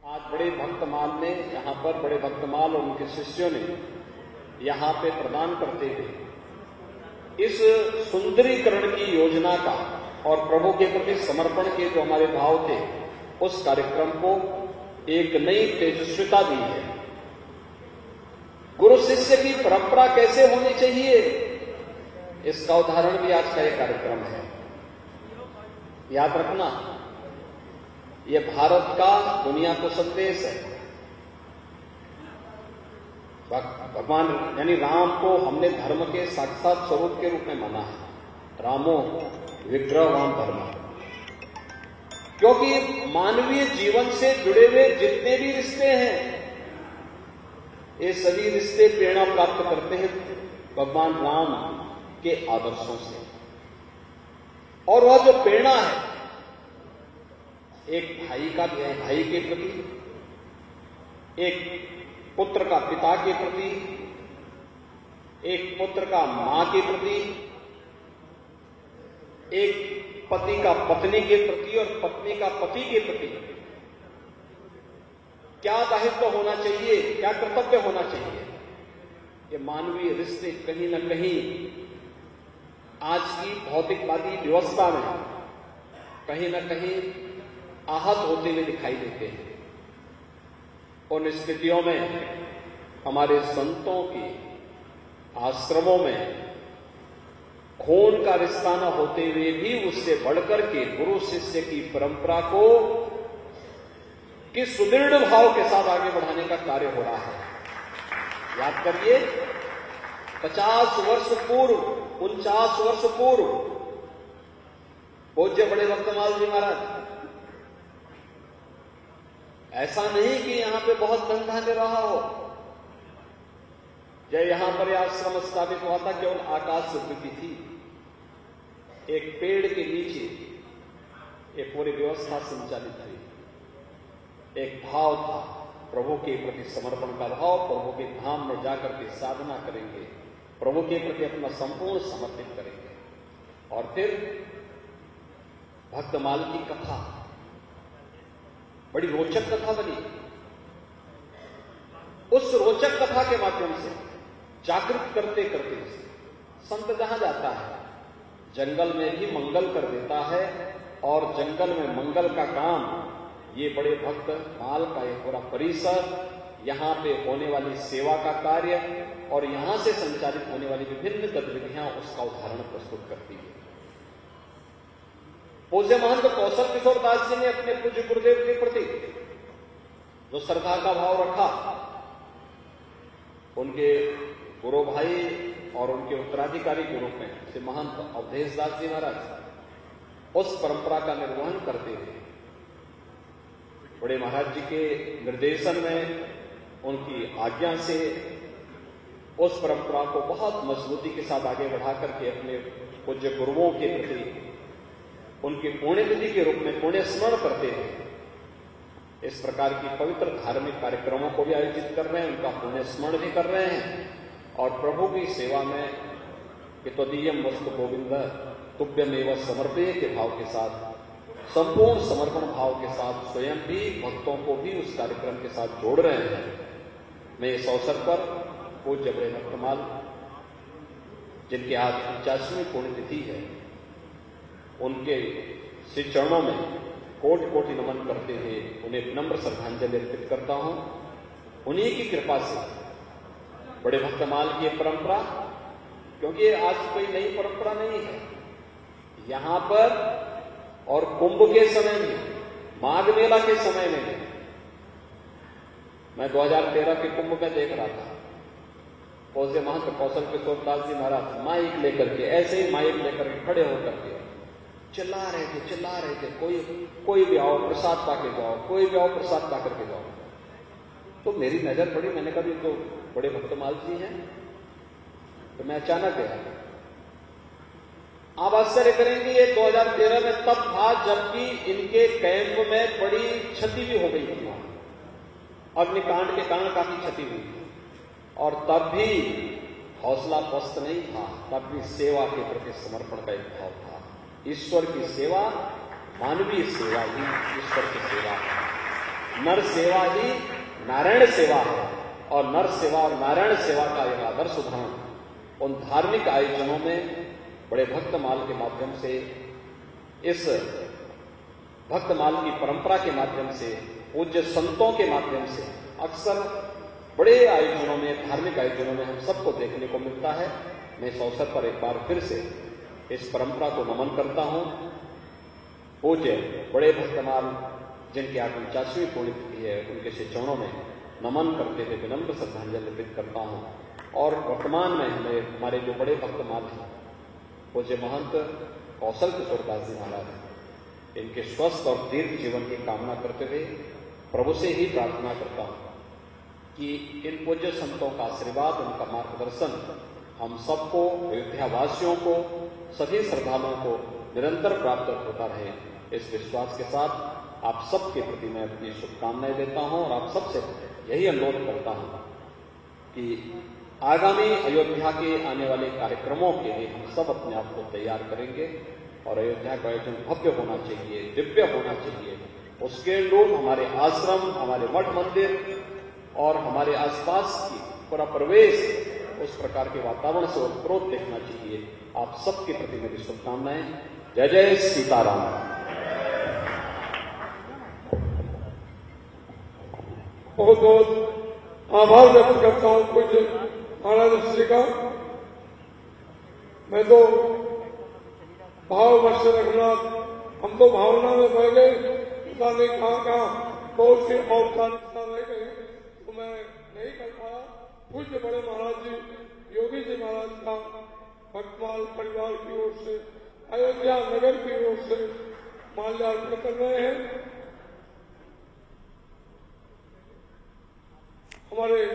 आज बड़े भक्तमाल ने यहाँ पर बड़े भक्तमाल और उनके शिष्यों ने यहाँ पे प्रदान करते हुए इस सुंदरीकरण की योजना का और प्रभु के प्रति समर्पण के जो हमारे भाव थे उस कार्यक्रम को एक नई तेजस्विता दी है। गुरु शिष्य की परंपरा कैसे होनी चाहिए, इसका उदाहरण भी आज का यह कार्यक्रम है। याद रखना, यह भारत का दुनिया को संदेश है। भगवान यानी राम को हमने धर्म के साक्षात स्वरूप के रूप में माना है। रामो विग्रहवान धर्म, क्योंकि मानवीय जीवन से जुड़े हुए जितने भी रिश्ते हैं, ये सभी रिश्ते प्रेरणा प्राप्त करते हैं भगवान राम के आदर्शों से। और वह जो प्रेरणा है, एक भाई का भाई के प्रति, एक पुत्र का पिता के प्रति, एक पुत्र का मां के प्रति, एक पति का पत्नी के प्रति और पत्नी का पति के प्रति क्या दायित्व होना चाहिए, क्या कर्तव्य होना चाहिए, ये मानवीय रिश्ते कहीं न कहीं आज की भौतिकवादी व्यवस्था में कहीं न कहीं आहत होते हुए दिखाई देते हैं। उन स्थितियों में हमारे संतों के आश्रमों में खून का रिश्ता न होते हुए भी उससे बढ़कर के गुरु शिष्य की परंपरा को किस सुदृढ़ भाव के साथ आगे बढ़ाने का कार्य हो रहा है। याद करिए, 50 वर्ष पूर्व, 49 वर्ष पूर्व पूज्य बड़े भक्तमाल जी महाराज, ऐसा नहीं कि यहां पे बहुत धन धान्य रहा हो। जब यहां पर आश्रम स्थापित हुआ था, केवल आकाश स्वीकृति थी। एक पेड़ के नीचे एक पूरी व्यवस्था संचालित हुई। एक भाव था, प्रभु के प्रति समर्पण का भाव। प्रभु के धाम में जाकर के साधना करेंगे, प्रभु के प्रति अपना संपूर्ण समर्पित करेंगे। और फिर भक्तमाल की कथा, बड़ी रोचक कथा बनी। उस रोचक कथा के माध्यम से जागृत करते करते संत जहां जाता है, जंगल में भी मंगल कर देता है। और जंगल में मंगल का काम, ये बड़े भक्त माल का एक पूरा परिसर, यहां पे होने वाली सेवा का कार्य और यहां से संचालित होने वाली विभिन्न गतिविधियां उसका उदाहरण प्रस्तुत करती है। पूज्य महंत कौशल किशोर दास जी ने अपने पूज्य गुरुदेव के प्रति जो श्रद्धा का भाव रखा, उनके गुरु भाई और उनके उत्तराधिकारी के रूप में श्री महंत अवधेश दास जी महाराज उस परंपरा का निर्वहन करते थे। बड़े महाराज जी के निर्देशन में, उनकी आज्ञा से उस परंपरा को बहुत मजबूती के साथ आगे बढ़ा करके अपने पूज्य गुरुओं के प्रति उनकी पुण्यतिथि के रूप में पुण्य स्मरण करते हैं। इस प्रकार की पवित्र धार्मिक कार्यक्रमों को भी आयोजित कर रहे हैं, उनका पुण्य स्मरण भी कर रहे हैं। और प्रभु की सेवा में कि त्वदीयम वस्तु गोविंद तुभ्यमेव समर्पये के भाव के साथ, संपूर्ण समर्पण भाव के साथ स्वयं भी भक्तों को भी उस कार्यक्रम के साथ जोड़ रहे हैं। मैं इस अवसर पर पूज्य बड़े भक्तमाल, जिनके आज 50वीं पुण्यतिथि है, उनके श्री चरणों में कोटि कोटि नमन करते हुए उन्हें विनम्र श्रद्धांजलि अर्पित करता हूं। उन्हीं की कृपा से बड़े भक्तमाल की परंपरा, क्योंकि आज कोई नई परंपरा नहीं है, यहां पर और कुंभ के समय में, माघ मेला के समय में, मैं 2013 के कुंभ में देख रहा था, पूज्य महंत कौशल किशोर दास जी महाराज माइक लेकर के, ऐसे ही माइक लेकर के खड़े होकर के चिल्ला रहे थे, कोई भी आओ प्रसाद पाके जाओ, कोई भी आओ प्रसाद पा करके जाओ। तो मेरी नजर पड़ी, मैंने कहा तो बड़े भक्तमाल जी हैं। तो मैं अचानक गया। आप आश्चर्य करेंगे, ये 2013 में तब था जबकि इनके कैंप में बड़ी क्षति भी हो गई थी, अग्निकांड के कारण काफी क्षति हुई थी। और तब भी हौसला पस्त नहीं था, तब भी सेवा के प्रति समर्पण का एक भाव था। ईश्वर की सेवा, मानवीय सेवा ही ईश्वर की सेवा है। नर सेवा ही नारायण सेवा है और नर सेवा और नारायण सेवा का एक आदर्श उदाहरण उन धार्मिक आयोजनों में बड़े भक्तमाल के माध्यम से, इस भक्तमाल की परंपरा के माध्यम से, पूज्य संतों के माध्यम से अक्सर बड़े आयोजनों में, धार्मिक आयोजनों में हम सबको देखने को मिलता है। मैं इस अवसर पर एक बार फिर से इस परंपरा को नमन करता हूं। पूज्य बड़े भक्तमाल जिनकी आज 49वीं पुण्यतिथि है, उनके श्री चरणों में नमन करते हुए विनम्र श्रद्धांजलि अर्पित करता हूं। और वर्तमान में हमारे जो बड़े भक्तमाल हैं, पूज्य महंत कौशल किशोर दास जी महाराज, इनके स्वस्थ और दीर्घ जीवन की कामना करते हुए प्रभु से ही प्रार्थना करता हूं कि इन पूज्य संतों का आशीर्वाद, उनका मार्गदर्शन हम सबको, अयोध्यावासियों को, सभी श्रद्धालुओं को निरंतर प्राप्त होता रहे। इस विश्वास के साथ आप सबके प्रति मैं अपनी शुभकामनाएं देता हूं और आप सबसे यही अनुरोध करता हूं कि आगामी अयोध्या के आने वाले कार्यक्रमों के लिए हम सब अपने आप को तैयार करेंगे और अयोध्या का आयोजन भव्य होना चाहिए, दिव्य होना चाहिए। उसके अनुरूप हमारे आश्रम, हमारे मठ मंदिर और हमारे आसपास की पूरा परिवेश उस प्रकार के वातावरण से उत्प्रोत देखना चाहिए। आप सबके प्रति मेरी शुभकामनाएं। जय जय सीताराम। बहुत बहुत आभार व्यक्त करता हूं पूज्य महाराज श्री का। मैं तो भाव वर्ष रघुनाथ, हम तो भावना में बह गए, पता नहीं कहाँ बहुत सी औपचारिकता रह गई, तो मैं नहीं कर पाया। पूज्य बड़े महाराज जी योगी जी महाराज का भक्तमाल परिवार की ओर से, अयोध्या नगर की ओर से माल्यार्पण कर रहे हैं।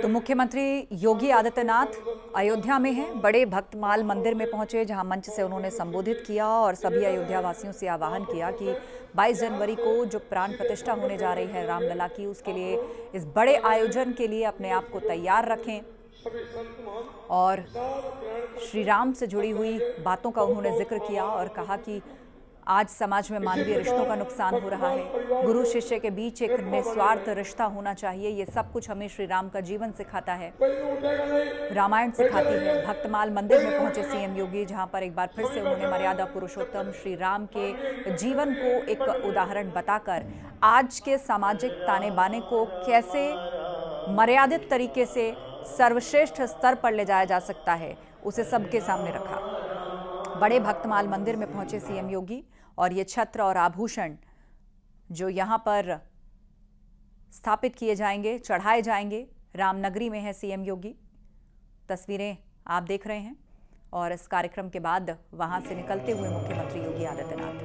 तो मुख्यमंत्री योगी आदित्यनाथ अयोध्या में हैं, बड़े भक्तमाल मंदिर में पहुंचे, जहां मंच से उन्होंने संबोधित किया और सभी अयोध्या वासियों से आह्वान किया कि 22 जनवरी को जो प्राण प्रतिष्ठा होने जा रही है रामलला की, उसके लिए, इस बड़े आयोजन के लिए अपने आप को तैयार रखें। और श्री राम से जुड़ी हुई बातों का उन्होंने जिक्र किया और कहा कि आज समाज में मानवीय रिश्तों का नुकसान हो रहा है, गुरु शिष्य के बीच एक निस्वार्थ रिश्ता होना चाहिए। ये सब कुछ हमें श्री राम का जीवन सिखाता है, रामायण सिखाती है। भक्तमाल मंदिर में पहुंचे सीएम योगी, जहां पर एक बार फिर से उन्होंने मर्यादा पुरुषोत्तम श्री राम के जीवन को एक उदाहरण बताकर आज के सामाजिक ताने बाने को कैसे मर्यादित तरीके से सर्वश्रेष्ठ स्तर पर ले जाया जा सकता है, उसे सबके सामने रखा। बड़े भक्तमाल मंदिर में पहुंचे सीएम योगी और ये छत्र और आभूषण जो यहां पर स्थापित किए जाएंगे, चढ़ाए जाएंगे, रामनगरी में है सीएम योगी। तस्वीरें आप देख रहे हैं और इस कार्यक्रम के बाद वहां से निकलते हुए मुख्यमंत्री योगी आदित्यनाथ।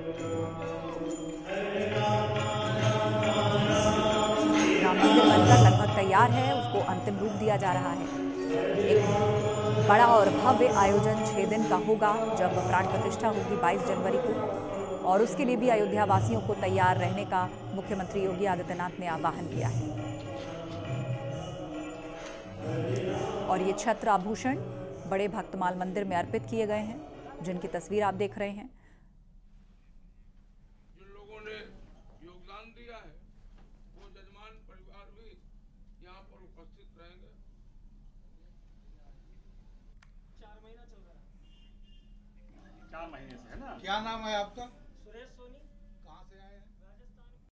राम मंदिर बनकर लगभग तैयार है, उसको अंतिम रूप दिया जा रहा है। एक बड़ा और भव्य आयोजन 6 दिन का होगा, जब प्राण प्रतिष्ठा होगी 22 जनवरी को, और उसके लिए भी अयोध्या वासियों को तैयार रहने का मुख्यमंत्री योगी आदित्यनाथ ने आह्वान किया है। और ये छत्र आभूषण बड़े भक्तमाल मंदिर में अर्पित किए गए हैं, जिनकी तस्वीर आप देख रहे हैं। जिन लोगों ने योगदान दिया है, वो जजमान परिवार भी यहाँ पर उपस्थित रहेंगे। 4 महीना चल रहा है, 4 महीने से है ना। क्या नाम है आपका? सुरेश सोनी।